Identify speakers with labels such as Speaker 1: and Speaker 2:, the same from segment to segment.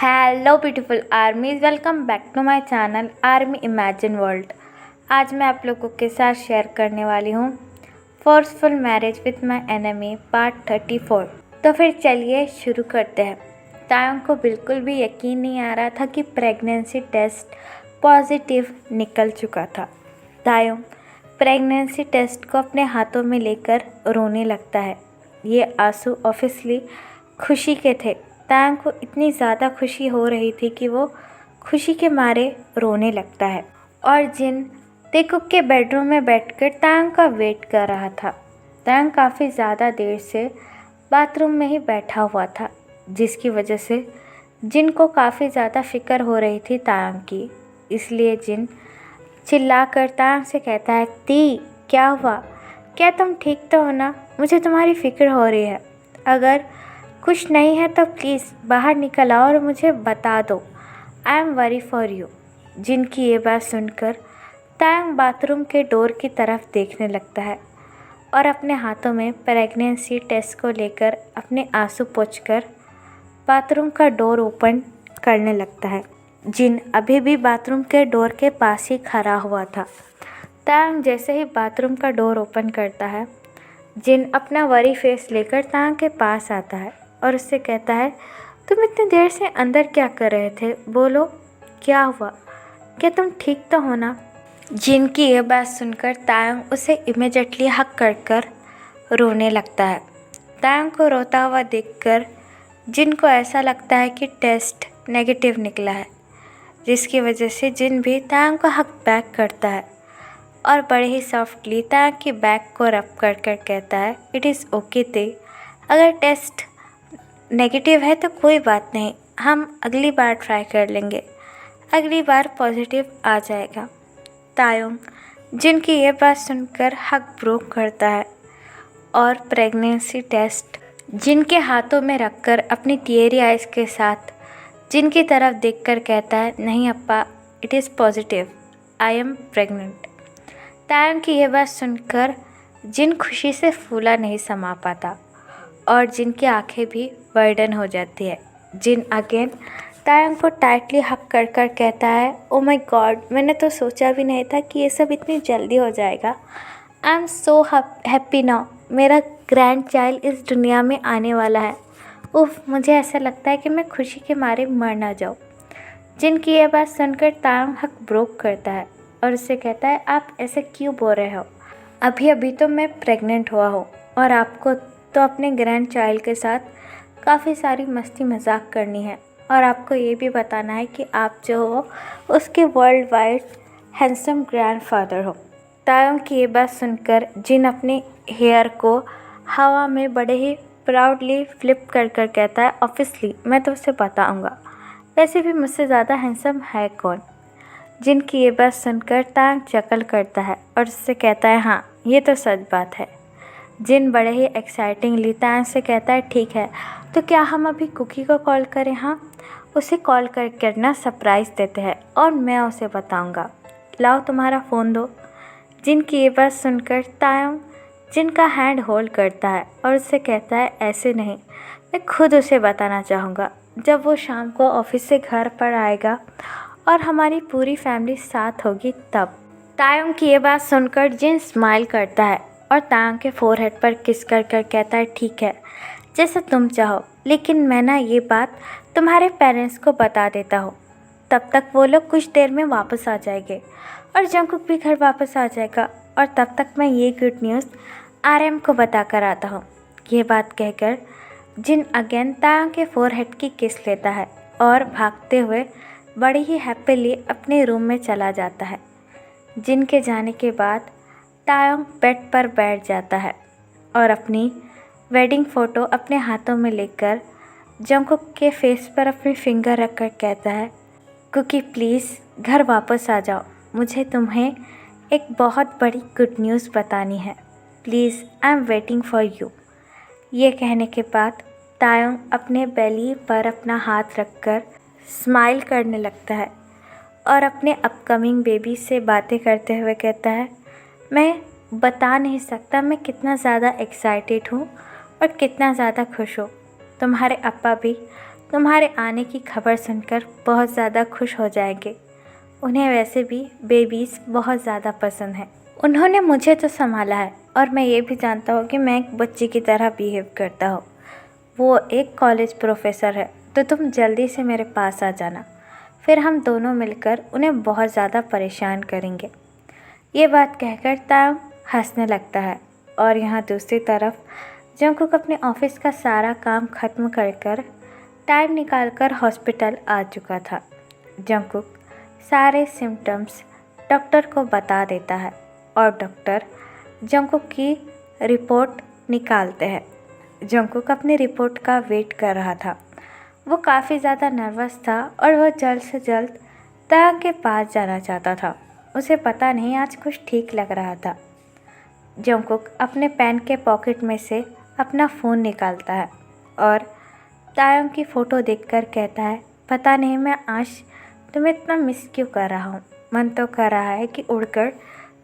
Speaker 1: Hello beautiful armies, welcome back to my channel army imagine world. आज मैं आप लोगों के साथ शेयर करने वाली हूँ forceful marriage with my enemy part 34। तो फिर चलिए शुरू करते हैं। तायों को बिल्कुल भी यकीन नहीं आ रहा था कि प्रेगनेंसी टेस्ट पॉजिटिव निकल चुका था। तायों प्रेगनेंसी टेस्ट को अपने हाथों में लेकर रोने लगता है। ये आंसू ऑब्वियसली खुशी के थे। तायंग को इतनी ज़्यादा खुशी हो रही थी कि वो खुशी के मारे रोने लगता है। और जिन तेकुक के बेडरूम में बैठकर तायंग का वेट कर रहा था। तायंग काफ़ी ज़्यादा देर से बाथरूम में ही बैठा हुआ था, जिसकी वजह से जिन को काफ़ी ज़्यादा फिक्र हो रही थी तायंग की। इसलिए जिन चिल्लाकर तायंग से कहता है, ती क्या हुआ? क्या तुम ठीक तो हो ना? मुझे तुम्हारी फ़िक्र हो रही है। अगर कुछ नहीं है तो प्लीज़ बाहर निकल आओ और मुझे बता दो। I am worry for you. जिन की ये बात सुनकर तायंग बाथरूम के डोर की तरफ देखने लगता है और अपने हाथों में प्रेगनेंसी टेस्ट को लेकर अपने आंसू पोंछकर बाथरूम का डोर ओपन करने लगता है। जिन अभी भी बाथरूम के डोर के पास ही खड़ा हुआ था। तायंग जैसे ही बाथरूम का डोर ओपन करता है, जिन अपना वरी फेस लेकर तायंग के पास आता है और उससे कहता है, तुम इतनी देर से अंदर क्या कर रहे थे? बोलो क्या हुआ? क्या तुम ठीक तो हो ना? जिन की यह बात सुनकर तायंग उसे इमीडिएटली हक कर रोने लगता है। तायंग को रोता हुआ देखकर जिन को ऐसा लगता है कि टेस्ट नेगेटिव निकला है, जिसकी वजह से जिन भी तायंग को हक बैक करता है और बड़े ही सॉफ्टली तायंग की बैक को रब कर कहता है, इट इज़ ओके ते, अगर टेस्ट नेगेटिव है तो कोई बात नहीं, हम अगली बार ट्राई कर लेंगे, अगली बार पॉजिटिव आ जाएगा। तायोंग जिनकी ये बात सुनकर हक ब्रोक करता है और प्रेगनेंसी टेस्ट जिनके हाथों में रखकर अपनी टीयरी आइज़ के साथ जिनकी तरफ देखकर कहता है, नहीं अप्पा, it is positive, I am pregnant. Taeyong की ये बात सुनकर जिन खुशी से फूला नहीं समा पाता और जिनकी आंखें भी बर्डन हो जाती है। जिन अगेन तायंग को टाइटली हक कर कहता है, ओ माय गॉड, मैंने तो सोचा भी नहीं था कि ये सब इतनी जल्दी हो जाएगा। I am so happy now, मेरा ग्रैंड चाइल्ड इस दुनिया में आने वाला है। उफ, मुझे ऐसा लगता है कि मैं खुशी के मारे मर ना जाऊँ। जिनकी ये बात सुनकर तायंग हक ब्रोक करता है और उससे कहता है, आप ऐसे क्यों बोल रहे हो? अभी अभी तो मैं प्रेग्नेंट हुआ हूँ और आपको तो अपने ग्रैंड चाइल्ड के साथ काफ़ी सारी मस्ती मजाक करनी है और आपको ये भी बताना है कि आप जो हो उसके वर्ल्ड वाइड हैंडसम ग्रैंडफादर हो। तायोंग की ये बात सुनकर जिन अपने हेयर को हवा में बड़े ही प्राउडली फ्लिप कर कहता है, ऑब्वियसली मैं तो उसे बताऊँगा, वैसे भी मुझसे ज़्यादा हैंडसम है कौन? जिनकी ये बात सुनकर तायंग चकल करता है और उससे कहता है, हाँ ये तो सच बात है। जिन बड़े ही एक्साइटिंगली तायंग से कहता है, ठीक है तो क्या हम अभी कुकी को कॉल करें? हाँ, उसे कॉल कर ना सरप्राइज़ देते हैं और मैं उसे बताऊंगा। लाओ तुम्हारा फ़ोन दो। जिनकी ये बात सुनकर तायंग जिनका हैंड होल्ड करता है और उससे कहता है, ऐसे नहीं, मैं खुद उसे बताना चाहूँगा जब वो शाम को ऑफिस से घर पर आएगा और हमारी पूरी फैमिली साथ होगी तब। तायंग की ये बात सुनकर जिन स्माइल करता है और तायंग के फोरहेड पर किस कर कहता है, ठीक है जैसा तुम चाहो, लेकिन मैं ना ये बात तुम्हारे पेरेंट्स को बता देता हूँ। तब तक वो लोग कुछ देर में वापस आ जाएंगे और जंगकुक भी घर वापस आ जाएगा और तब तक मैं ये गुड न्यूज़ आरएम को बता कर आता हूँ। ये बात कहकर जिन अगेन तायंग के फोरहेड की किस लेता है और भागते हुए बड़ी ही हैप्पीली अपने रूम में चला जाता है। जिन के जाने के बाद तायंग बेड पर बैठ जाता है और अपनी वेडिंग फ़ोटो अपने हाथों में लेकर जंगकुक के फेस पर अपनी फिंगर रखकर कहता है, कुकी प्लीज़ घर वापस आ जाओ, मुझे तुम्हें एक बहुत बड़ी गुड न्यूज़ बतानी है, please I am waiting for you. ये कहने के बाद तायंग अपने बेली पर अपना हाथ रखकर स्माइल करने लगता है और अपने अपकमिंग बेबी से बातें करते हुए कहता है, मैं बता नहीं सकता मैं कितना ज़्यादा एक्साइटेड हूँ और कितना ज़्यादा खुश हूँ। तुम्हारे अप्पा भी तुम्हारे आने की खबर सुनकर बहुत ज़्यादा खुश हो जाएंगे। उन्हें वैसे भी बेबीज़ बहुत ज़्यादा पसंद है। उन्होंने मुझे तो संभाला है और मैं ये भी जानता हूँ कि मैं एक बच्ची की तरह बिहेव करता हूँ। वो एक कॉलेज प्रोफेसर है, तो तुम जल्दी से मेरे पास आ जाना, फिर हम दोनों मिलकर उन्हें बहुत ज़्यादा परेशान करेंगे। ये बात कहकर तायंग हंसने लगता है और यहाँ दूसरी तरफ जंगकुक अपने ऑफिस का सारा काम ख़त्म कर टाइम निकालकर हॉस्पिटल आ चुका था। जंगकुक सारे सिम्टम्स डॉक्टर को बता देता है और डॉक्टर जंगकुक की रिपोर्ट निकालते हैं। जंगकुक अपनी रिपोर्ट का वेट कर रहा था। वो काफ़ी ज़्यादा नर्वस था और वह जल्द से जल्द तायंग के पास जाना चाहता था। उसे पता नहीं आज कुछ ठीक लग रहा था। जंगकुक अपने पैंट के पॉकेट में से अपना फ़ोन निकालता है और तायंग की फ़ोटो देखकर कहता है, पता नहीं मैं आज तुम्हें इतना मिस क्यों कर रहा हूँ। मन तो कर रहा है कि उड़कर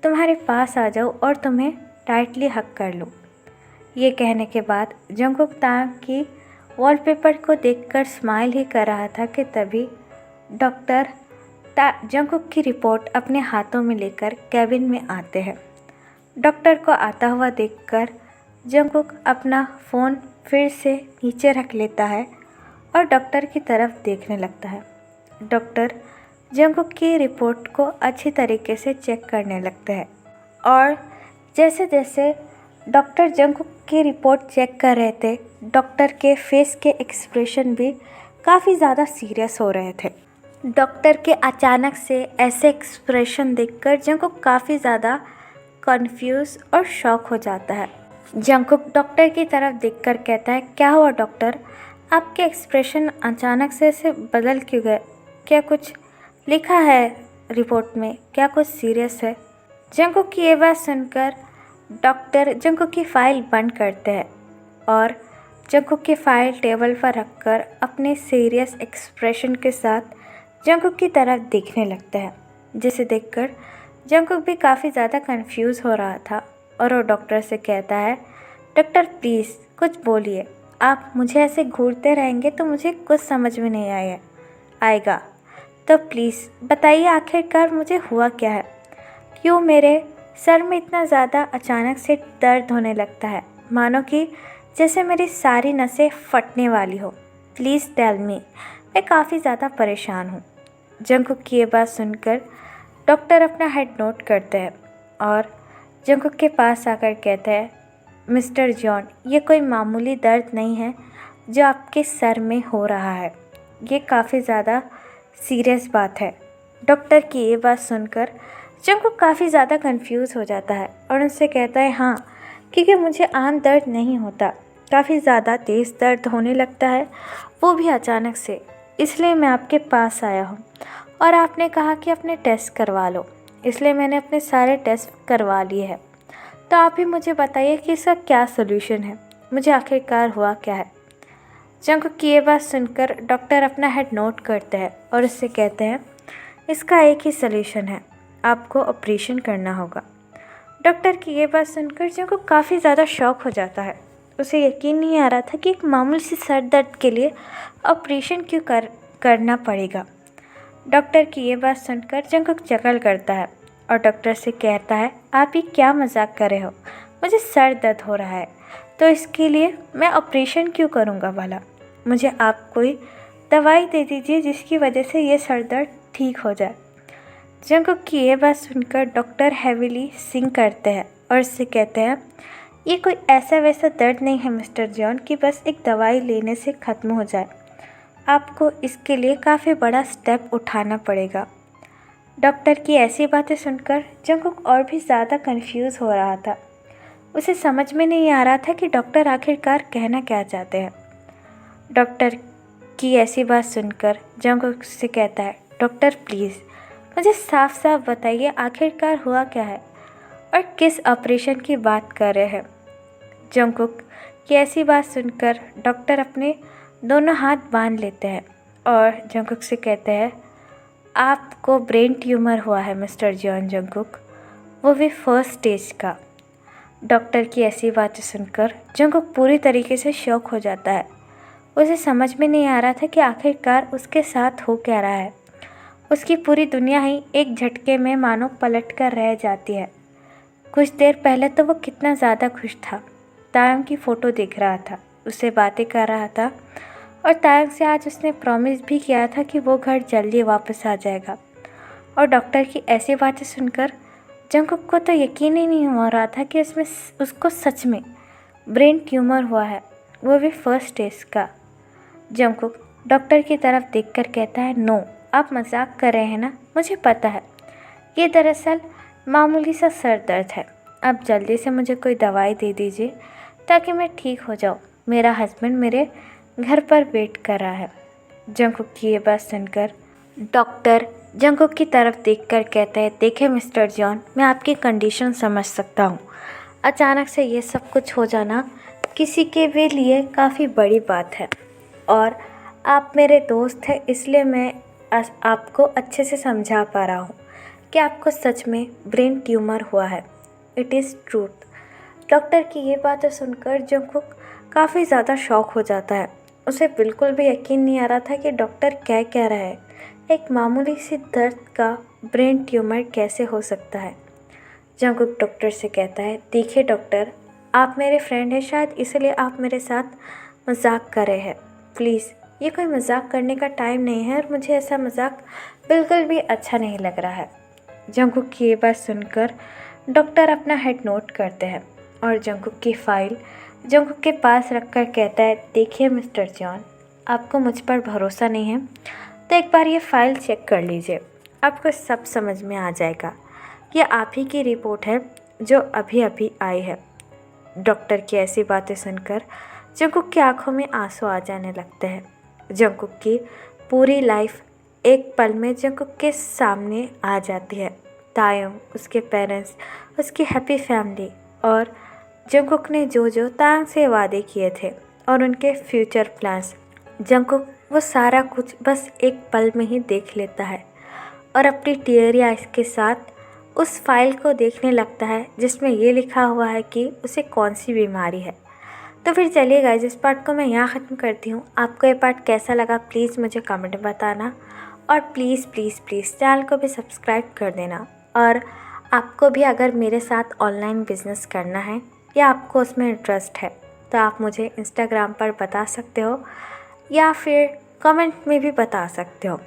Speaker 1: तुम्हारे पास आ जाऊँ और तुम्हें टाइटली हग कर लूँ। ये कहने के बाद जंगकुक तायंग की वॉलपेपर को देखकर स्माइल ही कर रहा था कि तभी डॉक्टर जंगकुक की रिपोर्ट अपने हाथों में लेकर कैबिन में आते हैं। डॉक्टर को आता हुआ देखकर जंगकुक अपना फ़ोन फिर से नीचे रख लेता है और डॉक्टर की तरफ देखने लगता है। डॉक्टर जंगकुक की रिपोर्ट को अच्छी तरीके से चेक करने लगते हैं और जैसे जैसे डॉक्टर जंगकुक की रिपोर्ट चेक कर रहे थे, डॉक्टर के फेस के एक्सप्रेशन भी काफ़ी ज़्यादा सीरियस हो रहे थे। डॉक्टर के अचानक से ऐसे एक्सप्रेशन देखकर जंगकुक काफ़ी ज़्यादा कन्फ्यूज़ और शॉक हो जाता है। जंगकुक डॉक्टर की तरफ देखकर कहता है, क्या हुआ डॉक्टर, आपके एक्सप्रेशन अचानक से ऐसे बदल क्यों गए? क्या कुछ लिखा है रिपोर्ट में? क्या कुछ सीरियस है? जंगकुक की ये बात सुनकर डॉक्टर जंगकुक की फ़ाइल बंद करते हैं और जंगकुक की फ़ाइल टेबल पर रखकर अपने सीरियस एक्सप्रेशन के साथ जंगकुक की तरफ देखने लगते हैं, जिसे देखकर जंगकुक भी काफ़ी ज़्यादा कंफ्यूज हो रहा था और वो डॉक्टर से कहता है, डॉक्टर प्लीज़ कुछ बोलिए, आप मुझे ऐसे घूरते रहेंगे तो मुझे कुछ समझ में नहीं आएगा, तो प्लीज़ बताइए आखिरकार मुझे हुआ क्या है? क्यों मेरे सर में इतना ज़्यादा अचानक से दर्द होने लगता है, मानो कि जैसे मेरी सारी नसें फटने वाली हो। प्लीज़ टेल मी, मैं काफ़ी ज़्यादा परेशान हूँ। जंगकुक की ये बात सुनकर डॉक्टर अपना हेड नोट करते हैं और जंगकुक के पास आकर कहते हैं, मिस्टर जॉन, ये कोई मामूली दर्द नहीं है जो आपके सर में हो रहा है, ये काफ़ी ज़्यादा सीरियस बात है। डॉक्टर की ये बात सुनकर जंगकुक काफ़ी ज़्यादा कंफ्यूज हो जाता है और उनसे कहता है, हाँ, क्योंकि मुझे आम दर्द नहीं होता, काफ़ी ज़्यादा तेज़ दर्द होने लगता है, वो भी अचानक से, इसलिए मैं आपके पास आया हूँ और आपने कहा कि अपने टेस्ट करवा लो, इसलिए मैंने अपने सारे टेस्ट करवा लिए हैं। तो आप ही मुझे बताइए कि इसका क्या सोल्यूशन है, मुझे आखिरकार हुआ क्या है? जंगकुक की ये बात सुनकर डॉक्टर अपना हेड नोट करते हैं और उससे कहते हैं, इसका एक ही सोल्यूशन है, आपको ऑपरेशन करना होगा। डॉक्टर की ये बात सुनकर जंगकुक काफ़ी ज़्यादा शॉक हो जाता है। उसे यकीन नहीं आ रहा था कि एक मामूली सी सर दर्द के लिए ऑपरेशन क्यों करना पड़ेगा। डॉक्टर की ये बात सुनकर जंगकुक चकल करता है और डॉक्टर से कहता है, आप ही क्या मजाक कर रहे हो, मुझे सर दर्द हो रहा है तो इसके लिए मैं ऑपरेशन क्यों करूँगा भला? मुझे आप कोई दवाई दे दीजिए जिसकी वजह से ये सर दर्द ठीक हो जाए। जंगकुक की ये बात सुनकर डॉक्टर हैविली सिंक करते हैं और उससे कहते हैं, ये कोई ऐसा वैसा दर्द नहीं है मिस्टर जॉन कि बस एक दवाई लेने से ख़त्म हो जाए, आपको इसके लिए काफ़ी बड़ा स्टेप उठाना पड़ेगा। डॉक्टर की ऐसी बातें सुनकर जंगकुक और भी ज़्यादा कंफ्यूज हो रहा था। उसे समझ में नहीं आ रहा था कि डॉक्टर आखिरकार कहना क्या चाहते हैं। डॉक्टर की ऐसी बात सुनकर जंगकुक से कहता है, डॉक्टर प्लीज़ मुझे साफ साफ बताइए आखिरकार हुआ क्या है और किस ऑपरेशन की बात कर रहे हैं। जंगकुक की ऐसी बात सुनकर डॉक्टर अपने दोनों हाथ बांध लेते हैं और जंगकुक से कहते हैं, आपको ब्रेन ट्यूमर हुआ है मिस्टर जॉन जंगकुक, वो भी फर्स्ट स्टेज का। डॉक्टर की ऐसी बातें सुनकर जंगकुक पूरी तरीके से शॉक हो जाता है। उसे समझ में नहीं आ रहा था कि आखिरकार उसके साथ हो क्या रहा है। उसकी पूरी दुनिया ही एक झटके में मानो पलट कर रह जाती है। कुछ देर पहले तो वो कितना ज़्यादा खुश था। तायंग की फ़ोटो देख रहा था, उससे बातें कर रहा था और तायंग से आज उसने प्रॉमिस भी किया था कि वो घर जल्दी वापस आ जाएगा। और डॉक्टर की ऐसी बातें सुनकर जंगकुक को तो यकीन ही नहीं हो रहा था कि उसको सच में ब्रेन ट्यूमर हुआ है, वो भी फर्स्ट स्टेज का। जंगकुक डॉक्टर की तरफ देखकर कहता है, नो, आप मजाक कर रहे हैं ना, मुझे पता है। ये दरअसल मामूली सा सर दर्द है। आप जल्दी से मुझे कोई दवाई दे दीजिए ताकि मैं ठीक हो जाऊँ। मेरा हस्बैंड मेरे घर पर वेट कर रहा है। जंगकुक की ये बात सुनकर डॉक्टर जंगकुक की तरफ देखकर कहता है, देखिए मिस्टर जॉन, मैं आपकी कंडीशन समझ सकता हूँ। अचानक से ये सब कुछ हो जाना किसी के भी लिए काफ़ी बड़ी बात है और आप मेरे दोस्त हैं, इसलिए मैं आपको अच्छे से समझा पा रहा हूँ कि आपको सच में ब्रेन ट्यूमर हुआ है। It is truth. डॉक्टर की ये बातें सुनकर जंगकुक काफ़ी ज़्यादा शॉक हो जाता है। उसे बिल्कुल भी यकीन नहीं आ रहा था कि डॉक्टर क्या कह रहा है। एक मामूली सी दर्द का ब्रेन ट्यूमर कैसे हो सकता है। जंगकुक डॉक्टर से कहता है, देखिए डॉक्टर, आप मेरे फ्रेंड हैं, शायद इसलिए आप मेरे साथ मजाक कर रहे हैं। प्लीज़, ये कोई मजाक करने का टाइम नहीं है और मुझे ऐसा मजाक बिल्कुल भी अच्छा नहीं लग रहा है। जंगकुक की ये बात सुनकर डॉक्टर अपना हेड नोट करते हैं और जंगकुक की फ़ाइल जंगकुक के पास रखकर कहता है, देखिए मिस्टर जॉन, आपको मुझ पर भरोसा नहीं है तो एक बार ये फ़ाइल चेक कर लीजिए, आपको सब समझ में आ जाएगा। ये आप ही की रिपोर्ट है जो अभी अभी आई है। डॉक्टर की ऐसी बातें सुनकर जंगकुक की आंखों में आंसू आ जाने लगते हैं। जंगकुक की पूरी लाइफ एक पल में जंगकुक के सामने आ जाती है। तायंग, उसके पेरेंट्स, उसकी हैप्पी फैमिली और जंगकुक ने जो जो तायंग से वादे किए थे और उनके फ्यूचर प्लान्स, जंगकुक वो सारा कुछ बस एक पल में ही देख लेता है और अपनी टीयरी आइज़ के साथ उस फाइल को देखने लगता है जिसमें ये लिखा हुआ है कि उसे कौन सी बीमारी है। तो फिर चलिए गाइस, इस पार्ट को मैं यहाँ ख़त्म करती हूँ। आपको ये पार्ट कैसा लगा प्लीज़ मुझे कमेंट में बताना और प्लीज़ प्लीज़ प्लीज़ चैनल को भी सब्सक्राइब कर देना। और आपको भी अगर मेरे साथ ऑनलाइन बिजनेस करना है या आपको उसमें इंटरेस्ट है तो आप मुझे इंस्टाग्राम पर बता सकते हो या फिर कमेंट में भी बता सकते हो।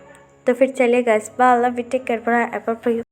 Speaker 1: तो फिर चलिए guys, bye, love you, take care, bye, ever for you.